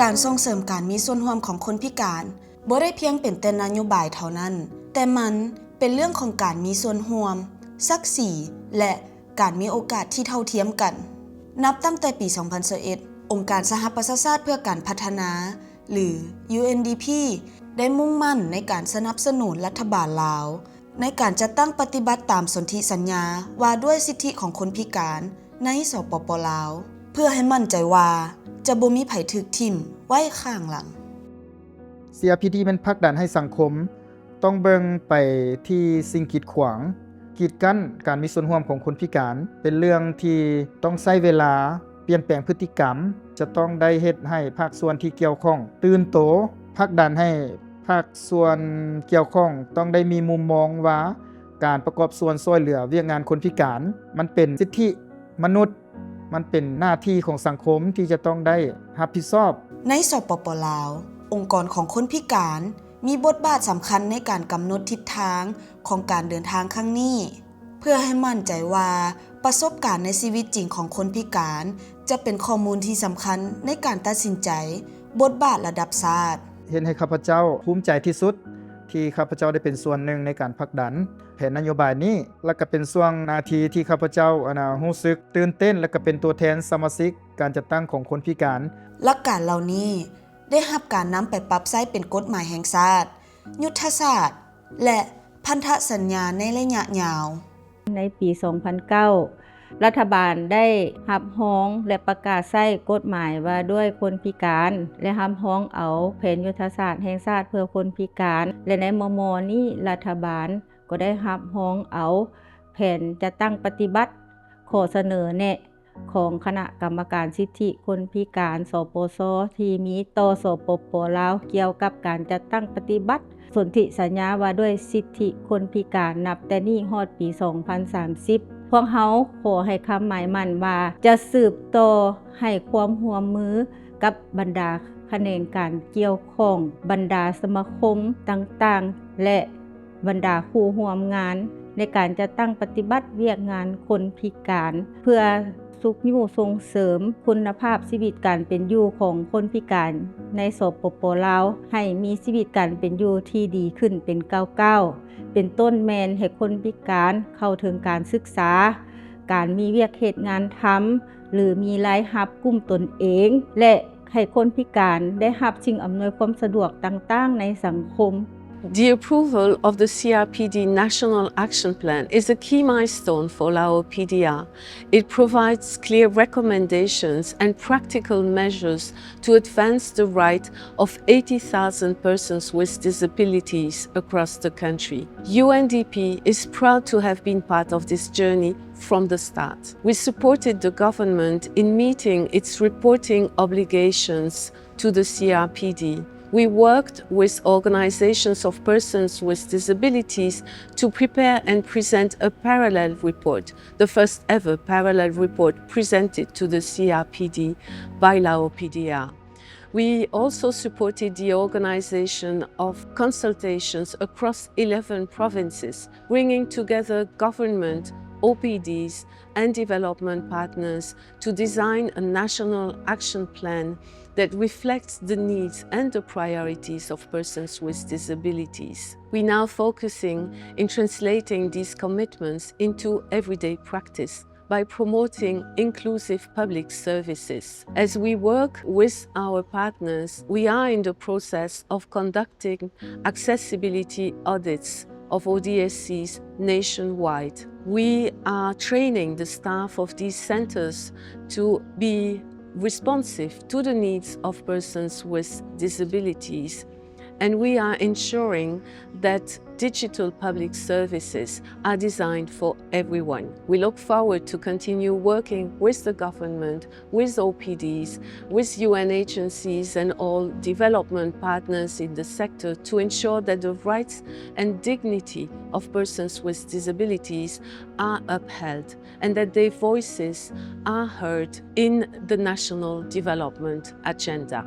การส่งเสริมการมีส่วนร่วมของคนพิการบ่ได้เพียงเป็นแต่นโยบายเท่านั้นแต่มันเป็นเรื่องของการมีส่วนร่วมศักดิ์ศรีและการมีโอกาสที่เท่าเทียมกันนับตั้งแต่ปี 2021 องค์การสหประชาชาติเพื่อการพัฒนาหรือ UNDP ได้มุ่งมั่นในการสนับสนุนรัฐบาลลาวในการจัดตั้งปฏิบัติตามสนธิสัญญาว่าด้วยสิทธิของคนพิการในสปป.ลาวเพื่อให้มั่นใจว่าจะบ่มีไผถูกทิ่มไว้ข้างหลัง CRPD มันผลักดันให้สังคมต้องเบิ่งไปที่สิ่งกีดขวางกีดกั้นการมีส่วนร่วมของคนพิการเป็นเรื่องที่ต้องใช้เวลาเปลี่ยนแปลงพฤติกรรมจะต้องได้เฮ็ดให้ภาคส่วนที่เกี่ยวข้องตื่นโตผลักดันให้ภาคส่วนเกี่ยวข้องต้องได้มีมุมมองว่าการประกอบส่วนช่วยเหลือเวียกงานคนพิการมันเป็นสิทธิมนุษย์มันเป็นหน้าที่ของสังคมที่จะต้องได้รับผิดชอบในสปป.ลาวองค์กรของคนพิการมีบทบาทสำคัญในการกำหนดทิศทางของการเดินทางครั้งนี้เพื่อให้มั่นใจว่าประสบการณ์ในชีวิตจริงของคนพิการจะเป็นข้อมูลที่สำคัญในการตัดสินใจบทบาทระดับชาติเห็นให้ข้าพเจ้าภูมิใจที่สุดที่ข้าพเจ้าได้เป็นส่วนหนึ่งในการผลักดันแผนนโยบายนี้และก็เป็นช่วงนาทีที่ข้าพเจ้ารู้สึกตื่นเต้นและก็เป็นตัวแทนสมาชิกการจัดตั้งของคนพิการหลักการเหล่านี้ได้รับการนำไปปรับใช้เป็นกฎหมายแห่งชาติยุทธศาสตร์และพันธสัญญาในระยะยาวในปี 2009 รัฐบาลได้รับร้องและประกาศใช้กฎหมายว่าด้วยคนพิการและรับร้องเอาแผนยุทธศาสตร์แห่งชาติเพื่อคนพิการและในม.นี้รัฐบาลก็ได้รับร้องเอาแผนจะตั้งปฏิบัติข้อเสนอแนะของคณะกรรมการสิทธิคนพิการสปส.ที่มีต่อสปป.ลาวเกี่ยวกับการจัดตั้งปฏิบัติสนธิสัญญาว่าด้วยสิทธิคนพิการนับแต่นี้ฮอดปี 2030 พวกเฮาขอให้คำหมายมั่นว่าจะสืบต่อให้ความร่วมมือกับบรรดาแขนงการเกี่ยวข้องบรรดาสมาคมต่างๆและบรรดาผู้ร่วมงานในการจัดตั้งปฏิบัติเวียกงานคนพิการเพื่อสุขอยู่ส่งเสริมคุณภาพชีวิตการเป็นอยู่ของคนพิการในสปป.ลาวให้มีชีวิตการเป็นอยู่ที่ดีขึ้นเป็นก้าวๆเป็นต้นแมนให้คนพิการเข้าถึงการศึกษาการมีเวียกเฮ็ดงานทำหรือมีรายรับกลุ่มตนเองและให้คนพิการได้รับสิ่งอำนวยความสะดวกต่างๆในสังคมThe approval of the CRPD National Action Plan is a key milestone for Lao PDR. It provides clear recommendations and practical measures to advance the right of 80,000 persons with disabilities across the country. UNDP is proud to have been part of this journey from the start. We supported the government in meeting its reporting obligations to the CRPD.We worked with organizations of persons with disabilities to prepare and present a parallel report, the first ever parallel report presented to the CRPD by Lao PDR. We also supported the organization of consultations across 11 provinces, bringing together government, OPDs and development partners to design a national action plan that reflects the needs and the priorities of persons with disabilities. We're now focusing in translating these commitments into everyday practice by promoting inclusive public services. As we work with our partners, we are in the process of conducting accessibility audits of ODSCs nationwide. We are training the staff of these centers to be responsive to the needs of persons with disabilities, and we are ensuring that digital public services are designed for everyone. We look forward to continue working with the government, with OPDs, with UN agencies and all development partners in the sector to ensure that the rights and dignity of persons with disabilities are upheld and that their voices are heard in the national development agenda.